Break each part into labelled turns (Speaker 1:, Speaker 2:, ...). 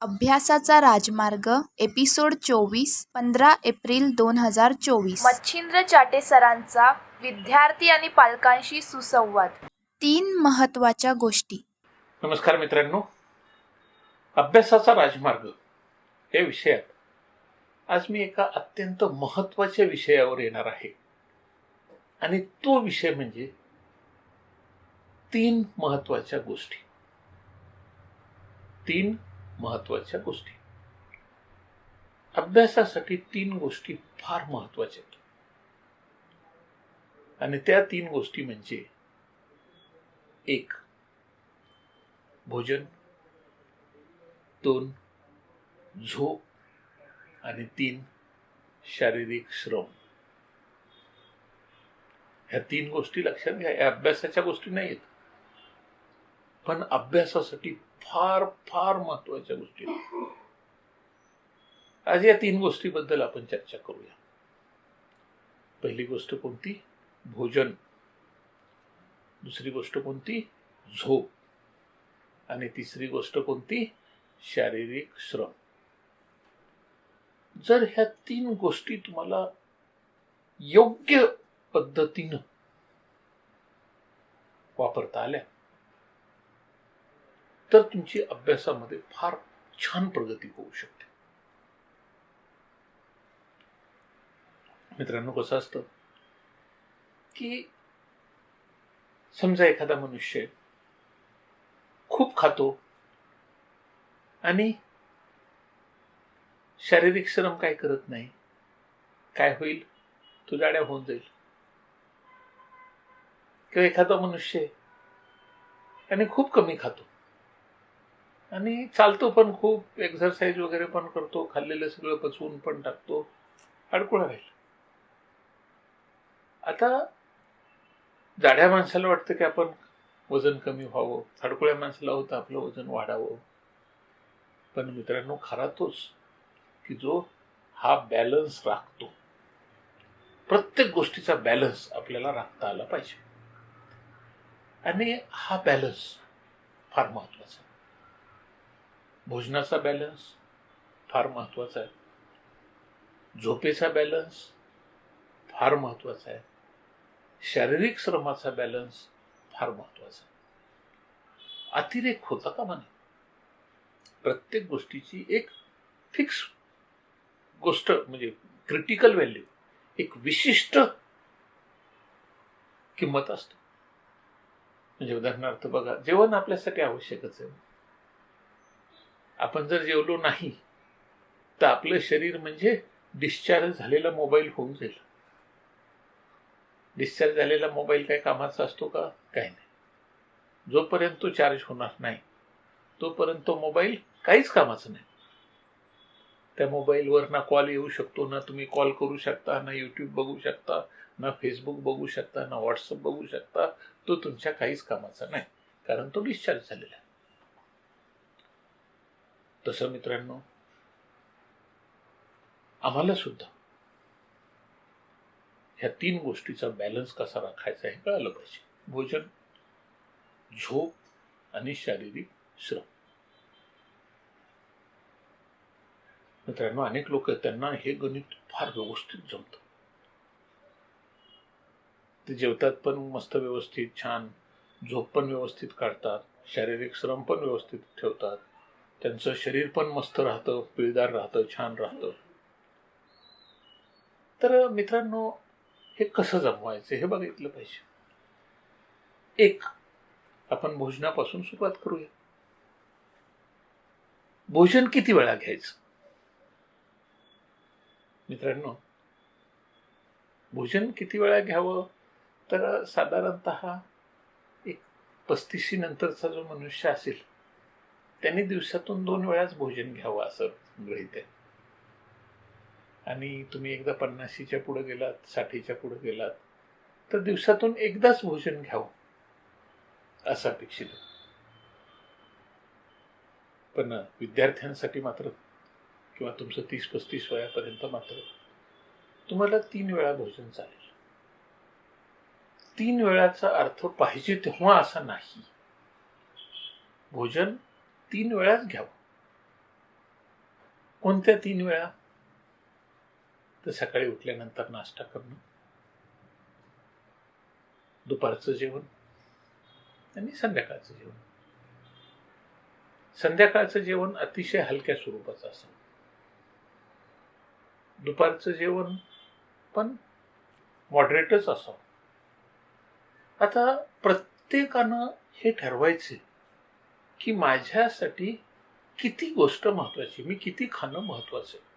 Speaker 1: अभ्यासाचा राजमार्ग episode 24 15 April 2024.
Speaker 2: Machhindra Chate सरांचा विद्यार्थी आणि पालकांशी सुसंवाद.
Speaker 1: 3 महत्त्वाच्या गोष्टी.
Speaker 3: नमस्कार मित्रांनो, अभ्यासाचा राजमार्ग या विषयात आज मी एका अत्यंत महत्त्वाच्या विषयावर येणार आहे आणि तो विषय म्हणजे 3 महत्त्वाच्या गोष्टी. 3 महत्त्वाच्या गोष्टी. अभ्यासासाठी 3 गोष्टी फार महत्त्वाच्या आहेत आणि त्या 3 गोष्टी म्हणजे 1. भोजन, 2. झोप आणि 3. शारीरिक श्रम. ह्या 3 गोष्टी लक्षात घ्या. या अभ्यासाच्या गोष्टी नाहीत, पण अभ्यासासाठी फार फार महत्वाच्या गोष्टी आहेत. आज या 3 गोष्टीबद्दल आपण चर्चा करूया. पहिली गोष्ट कोणती? भोजन. दुसरी गोष्ट कोणती? झोप. आणि तिसरी गोष्ट कोणती? शारीरिक श्रम. जर ह्या 3 गोष्टी तुम्हाला योग्य पद्धतीनं वापरता आल्या तर तुमची अभ्यासामध्ये फार छान प्रगती होऊ शकते. मित्रांनो, कसं असतं की समजा एखादा मनुष्य खूप खातो आणि शारीरिक श्रम काय करत नाही, काय होईल? तो जाड्या होऊन जाईल. किंवा एखादा मनुष्य आणि खूप कमी खातो आणि चालतो पण खूप, एक्सरसाइज वगैरे पण करतो, खाल्लेलं सगळं पचवून पण टाकतो, अडकुळा राहील. आता जाड्या माणसाला वाटतं की आपण वजन कमी व्हावं, अडकुळ्या माणसाला होतं आपलं वजन वाढावं. पण मित्रांनो, खरा तोच की जो हा बॅलन्स राखतो. प्रत्येक गोष्टीचा बॅलन्स आपल्याला राखता आला पाहिजे आणि हा बॅलन्स फार महत्वाचा आहे. भोजनाचा बॅलन्स फार महत्वाचा आहे. झोपेचा बॅलन्स फार महत्वाचा आहे. शारीरिक श्रमाचा बॅलन्स फार महत्वाचा आहे. अतिरेक होता कामा नये. प्रत्येक गोष्टीची एक फिक्स गोष्ट म्हणजे क्रिटिकल व्हॅल्यू, एक विशिष्ट किंमत असते. म्हणजे उदाहरणार्थ बघा, जेवण आपल्यासाठी आवश्यकच आहे. आपण जर जेवलो नाही तर आपलं शरीर म्हणजे डिस्चार्ज झालेला मोबाईल होऊन जाईल. डिस्चार्ज झालेला मोबाईल काय कामाचा असतो का? काही नाही. जोपर्यंत तो चार्ज होणार नाही तोपर्यंत तो मोबाईल काहीच कामाचा नाही. त्या मोबाईलवर ना कॉल येऊ शकतो, ना तुम्ही कॉल करू शकता, ना यूट्यूब बघू शकता, ना फेसबुक बघू शकता, ना व्हॉट्सअप बघू शकता. तो तुमच्या काहीच कामाचा नाही, कारण तो डिस्चार्ज झालेला आहे. तसं मित्रांनो, आम्हाला सुद्धा ह्या 3 गोष्टीचा बॅलन्स कसा राखायचा हे कळालं पाहिजे. भोजन, झोप आणि शारीरिक श्रम. मित्रांनो, अनेक लोक त्यांना हे गणित फार व्यवस्थित जमतं. ते जेवतात पण मस्त व्यवस्थित, छान, झोप पण व्यवस्थित काढतात, शारीरिक श्रम पण व्यवस्थित ठेवतात, त्यांचं शरीर पण मस्त राहतं, पिळदार राहतं, छान राहतं. तर मित्रांनो, हे कसं जमवायचं हे बघितलं पाहिजे. एक, आपण भोजनापासून सुरुवात करूया. भोजन किती वेळा घ्यायचं? मित्रांनो, भोजन किती वेळा घ्यावं तर साधारणतः एक 35 नंतरचा जो मनुष्य असेल त्यांनी दिवसातून 2 वेळाच भोजन घ्यावं असं गृहीत आहे. आणि तुम्ही एकदा 50च्या पुढे गेलात, 60च्या पुढे गेलात तर दिवसातून एकदाच भोजन घ्यावं असं अपेक्षित आहे. पण विद्यार्थ्यांसाठी मात्र किंवा तुमचं 30-35 वयापर्यंत मात्र तुम्हाला 3 वेळा भोजन चालेल. 3 वेळाचा अर्थ पाहिजे तेव्हा असा नाही. भोजन 3 वेळाच घ्यावं. कोणत्या 3 वेळा? तर सकाळी उठल्यानंतर नाश्ता करणं, दुपारचं जेवण आणि संध्याकाळचं जेवण. संध्याकाळचं जेवण अतिशय हलक्या स्वरूपाचं असावं. दुपारचं जेवण पण मॉडरेटच असावं. आता प्रत्येकानं हे ठरवायचे की माझ्यासाठी किती गोष्ट महत्वाची, मी किती खाणं महत्वाचं आहे.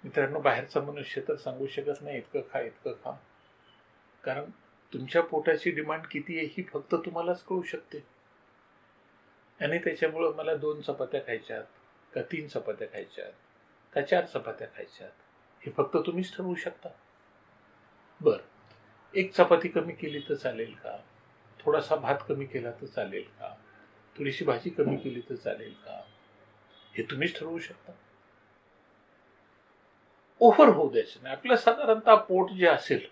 Speaker 3: मित्रांनो, बाहेरचा मनुष्य तर सांगू शकत नाही इतकं खा इतकं खा, कारण तुमच्या पोटाची डिमांड किती आहे ही फक्त तुम्हालाच कळू शकते. आणि त्याच्यामुळं मला 2 चपात्या खायच्यात का 3 चपात्या खायच्यात का 4 चपात्या खायच्यात हे फक्त तुम्हीच ठरवू शकता. बर, 1 चपाती कमी केली तर चालेल का? थोडासा भात कमी केला तर चालेल का? थोडीशी भाजी कमी केली तर चालेल का? हे तुम्हीच ठरवू शकता. ओव्हर होऊ द्यायचं नाही. आपलं साधारणतः पोट जे असेल,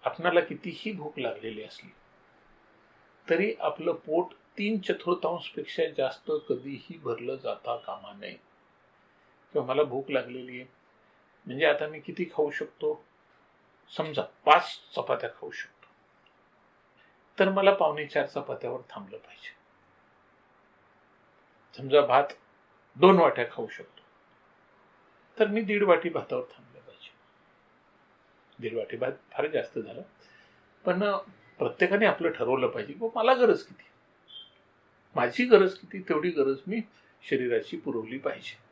Speaker 3: आपणाला कितीही भूक लागलेली असली तरी आपलं पोट 3/4 पेक्षा जास्त कधीही भरलं जाता कामा नये. किंवा मला भूक लागलेली आहे म्हणजे आता मी किती खाऊ शकतो? समजा 5 चपात्या खाऊ शकतो, तर मला 3.25 चपात्यावर थांबलं पाहिजे. समजा भात 2 वाट्या खाऊ शकतो, तर मी 1.5 वाटी भातावर थांबलं पाहिजे. 1.5 वाटी भात फार जास्त झालं, पण प्रत्येकाने आपलं ठरवलं पाहिजे की मला गरज किती, माझी गरज किती, तेवढी गरज मी शरीराची पुरवली पाहिजे.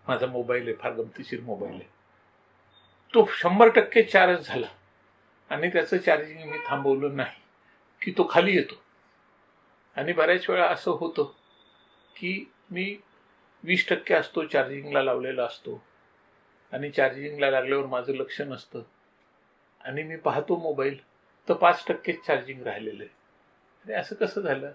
Speaker 3: माझा मोबाईल आहे, फार गमतीशीर मोबाईल आहे, तो 100% चार्ज झाला आणि त्याचं चार्जिंग मी थांबवलं नाही की तो खाली येतो. आणि बऱ्याच वेळा असं होतं की मी 20% असतो चार्जिंगला लावलेला असतो आणि चार्जिंगला लागल्यावर माझं लक्ष नसतं आणि मी पाहतो मोबाईल तर 5% चार्जिंग राहिलेलं आहे. आणि असं कसं झालं?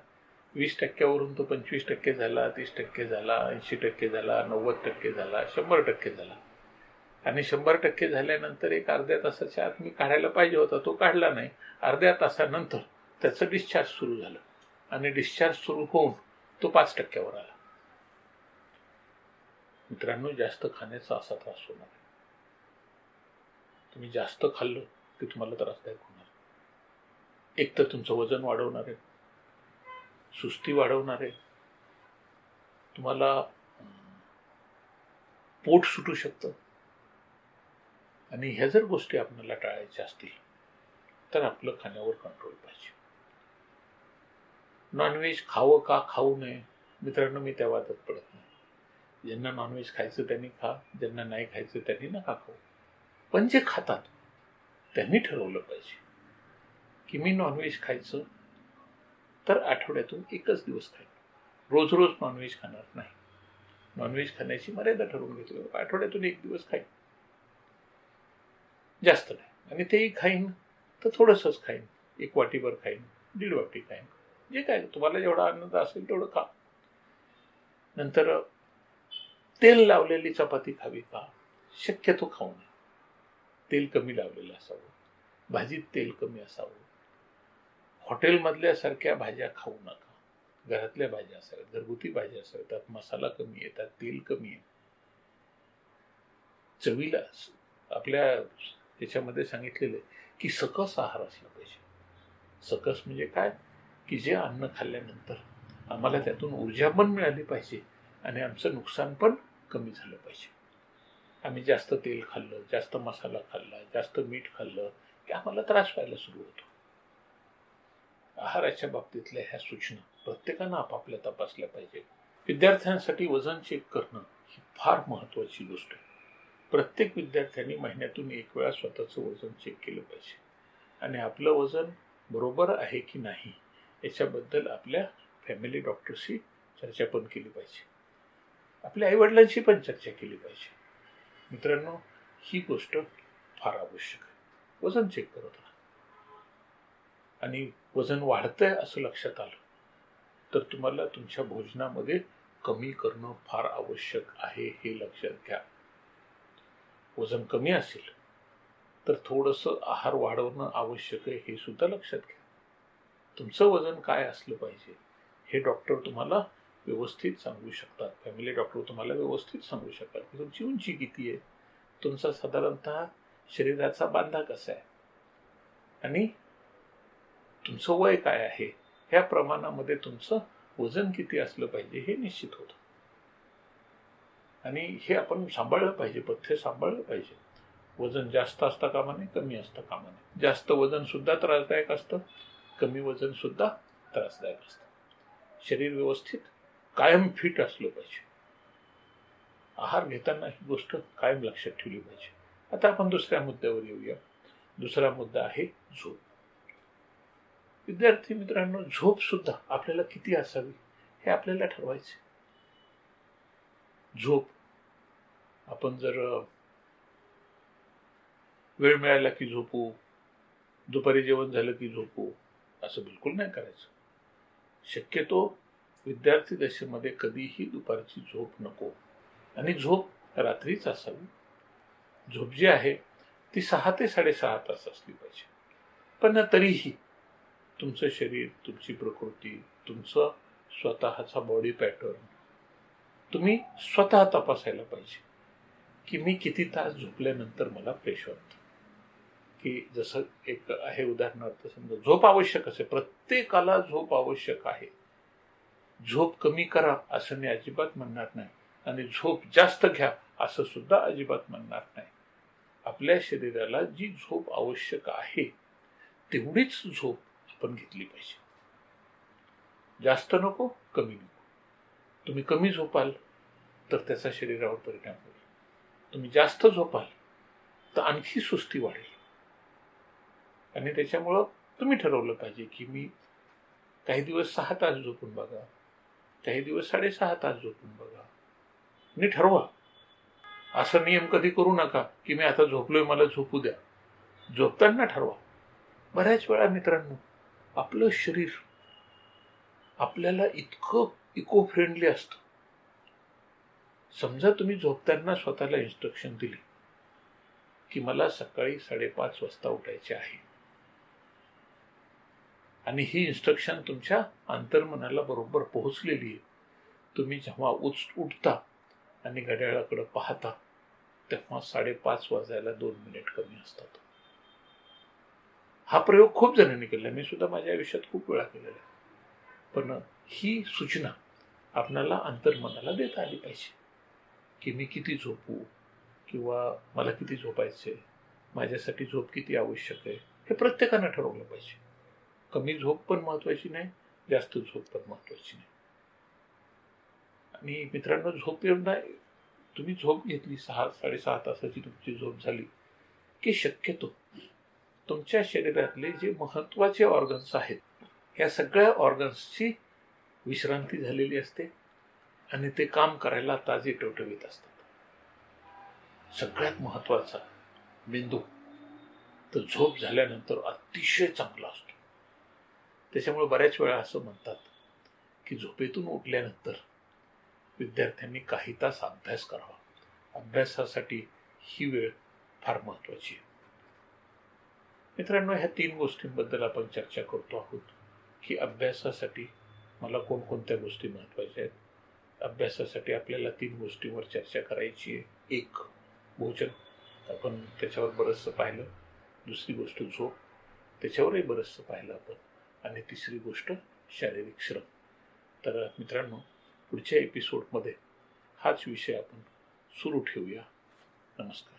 Speaker 3: 20% तो 25% झाला, 30% झाला, 80% झाला, 90% झाला, 100% झाला. आणि 100% झाल्यानंतर एक अर्ध्या तासाच्या आत मी काढायला पाहिजे होता, तो काढला नाही. अर्ध्या तासानंतर त्याचं डिस्चार्ज सुरू झालं आणि डिस्चार्ज सुरू होऊन तो 5%वर आला. मित्रांनो, जास्त खाण्याचा असा त्रास होणार आहे. तुम्ही जास्त खाल्लं की तुम्हाला त्रासदायक होणार. एक तर तुमचं वजन वाढवणार आहे, सुस्ती वाढवणार आहे, तुम्हाला पोट सुटू शकतं. आणि ह्या जर गोष्टी आपल्याला टाळायच्या असतील तर आपलं खाण्यावर कंट्रोल पाहिजे. नॉनव्हेज खावं का खाऊ नये? मित्रांनो, मी त्या वादात पडत नाही. ज्यांना नॉनव्हेज खायचं त्यांनी खा, ज्यांना नाही खायचं त्यांनी नका खाऊ. पण जे खातात त्यांनी ठरवलं पाहिजे की मी नॉनव्हेज खायचं तर आठवड्यातून 1च दिवस खाईन, रोज रोज नॉनव्हेज खाणार नाही. नॉनव्हेज खाण्याची मर्यादा ठरवून घेतली, आठवड्यातून 1 दिवस खाईन, जास्त नाही. आणि तेही खाईन तर थोडंसंच खाईन, 1 वाटीभर खाईन, 1.5 वाटी खाईन, जे काय तुम्हाला जेवढा आनंद असेल तेवढं खा. नंतर तेल लावलेली चपाती खावी का? शक्यतो खाऊ नये. तेल कमी लावलेलं असावं, भाजीत तेल कमी असावं. हॉटेलमधल्या सारख्या भाज्या खाऊ नका. घरातल्या भाज्या असाव्यात, घरगुती भाज्या असाव्यात, त्यात मसाला कमी येतात, तेल कमी आहे. चवीला आपल्या याच्यामध्ये सांगितलेलं आहे की सकस आहार असला पाहिजे. सकस म्हणजे काय? की जे अन्न खाल्ल्यानंतर आम्हाला त्यातून ऊर्जा पण मिळाली पाहिजे आणि आमचं नुकसान पण कमी झालं पाहिजे. आम्ही जास्त तेल खाल्लं, जास्त मसाला खाल्ला, जास्त मीठ खाल्लं की आम्हाला त्रास व्हायला सुरू होतो. आहाराच्या बाबतीतल्या ह्या सूचना प्रत्येकानं आपापल्या तपासल्या पाहिजे. विद्यार्थ्यांसाठी वजन चेक करणं ही फार महत्त्वाची गोष्ट आहे. प्रत्येक विद्यार्थ्यांनी महिन्यातून 1 वेळा स्वतःचं वजन चेक केलं पाहिजे आणि आपलं वजन बरोबर आहे की नाही याच्याबद्दल आपल्या फॅमिली डॉक्टरशी चर्चा पण केली पाहिजे. आपल्या आईवडिलांशी पण चर्चा केली पाहिजे. मित्रांनो, ही गोष्ट फार आवश्यक आहे. वजन चेक करत राहा. आणि वजन वाढतंय असं लक्षात आलं तर तुम्हाला तुमच्या भोजनामध्ये कमी करणं फार आवश्यक आहे हे लक्षात घ्या. वजन कमी असेल तर थोडंसं आहार वाढवणं आवश्यक आहे हे सुद्धा लक्षात घ्या. तुमचं वजन काय असलं पाहिजे हे डॉक्टर तुम्हाला व्यवस्थित सांगू शकतात. फॅमिली डॉक्टर तुम्हाला व्यवस्थित सांगू शकतात की तुमची उंची किती आहे, तुमचा साधारणतः शरीराचा बांधा कसा आहे आणि तुमचं वय काय आहे, ह्या प्रमाणामध्ये तुमचं वजन किती असलं पाहिजे हे निश्चित होतं. आणि हे आपण सांभाळलं पाहिजे, पथ्य सांभाळलं पाहिजे. वजन जास्त असता कामा नये, कमी असता कामा नये. जास्त वजन सुद्धा त्रासदायक असतं, कमी वजन सुद्धा त्रासदायक असतं. शरीर व्यवस्थित कायम फिट असलं पाहिजे. आहार घेताना ही गोष्ट कायम लक्षात ठेवली पाहिजे. आता आपण दुसऱ्या मुद्द्यावर येऊया. दुसरा मुद्दा आहे झोप. विद्यार्थी मित्रांनो, झोप सुद्धा आपल्याला किती असावी हे आपल्याला ठरवायचे. झोप आपण जर वेळ मिळाला की झोपू, दुपारी जेवण झालं की झोपू, असं बिलकुल नाही करायचं. शक्यतो विद्यार्थी दशेमध्ये कधीही दुपारची झोप नको आणि झोप रात्रीच असावी. झोप जी आहे ती 6 ते 6.5 तास असली पाहिजे. पण तरीही तुमचं शरीर, तुमची प्रकृती, तुमचं स्वतःचा बॉडी पॅटर्न तुम्ही स्वतः तपासायला पाहिजे की मी किती तास झोपल्यानंतर मला फ्रेश वाटतं. की जसं एक आहे उदाहरणार्थ, समजा झोप आवश्यक असेल, प्रत्येकाला झोप आवश्यक आहे. झोप कमी करा असं मी अजिबात म्हणणार नाही आणि झोप जास्त घ्या असं सुद्धा अजिबात म्हणणार नाही. आपल्या शरीराला जी झोप आवश्यक आहे तेवढीच झोप आपण घेतली पाहिजे. जास्त नको, कमी नको. तुम्ही कमी झोपाल तर त्याचा शरीरावर परिणाम होईल. तुम्ही जास्त झोपाल तर आणखी सुस्ती वाढेल. आणि त्याच्यामुळं तुम्ही ठरवलं पाहिजे की मी काही दिवस 6 तास झोपून बघा, काही दिवस 6.5 तास झोपून बघा. आणि ठरवा. असं नियम कधी करू नका की मी आता झोपलोय, मला झोपू द्या. झोपताना ठरवा. बऱ्याच वेळा मित्रांनो, आपलं शरीर आपल्याला इतकं इको फ्रेंडली असतं. समजा तुम्ही झोपताना स्वतःला इन्स्ट्रक्शन दिली की मला सकाळी 5:30 वाजता उठायचे आहे आणि ही इन्स्ट्रक्शन तुमच्या अंतर्मनाला बरोबर पोहोचलेली आहे. तुम्ही जेव्हा उठता आणि घड्याळाकडे पाहता तेव्हा 5:30 वाजायला 2 मिनिट कमी असतात. हा प्रयोग खूप जणांनी केला, मी सुद्धा माझ्या आयुष्यात खूप वेळा केलेला आहे. पण ही सूचना आपल्याला अंतर्मनाला देता आली पाहिजे की मी किती झोपू किंवा मला किती झोपायचे, माझ्यासाठी झोप किती आवश्यक आहे, हे प्रत्येकानं ठरवलं पाहिजे. कमी झोप पण महत्वाची नाही, जास्त झोप पण महत्वाची नाही. आणि मित्रांनो, झोप येऊन नाही, तुम्ही झोप घेतली 6-6.5 तासाची तुमची झोप झाली की शक्यतो तुमच्या शरीरातले जे महत्वाचे ऑर्गन्स आहेत या सगळ्या ऑर्गन्सची विश्रांती झालेली असते आणि ते काम करायला ताजे टवटवीत असतात. सगळ्यात महत्वाचा बिंदू तर झोप झाल्यानंतर अतिशय चांगला असतो. त्याच्यामुळे बऱ्याच वेळा असं म्हणतात की झोपेतून उठल्यानंतर विद्यार्थ्यांनी काही तास अभ्यास करावा. अभ्यासासाठी ही वेळ फार महत्वाची आहे. मित्रांनो, ह्या 3 गोष्टींबद्दल आपण चर्चा करतो आहोत की अभ्यासासाठी मला कोणकोणत्या गोष्टी महत्वाच्या आहेत. अभ्यासासाठी आपल्याला 3 गोष्टींवर चर्चा करायची आहे. एक, भोजन, आपण त्याच्यावर बरंचसं पाहिलं. दुसरी गोष्ट झोप, त्याच्यावरही बरंचसं पाहिलं आपण. आणि तिसरी गोष्ट शारीरिक श्रम. तर मित्रांनो, पुढच्या एपिसोडमध्ये हाच विषय आपण सुरू ठेवूया. नमस्कार.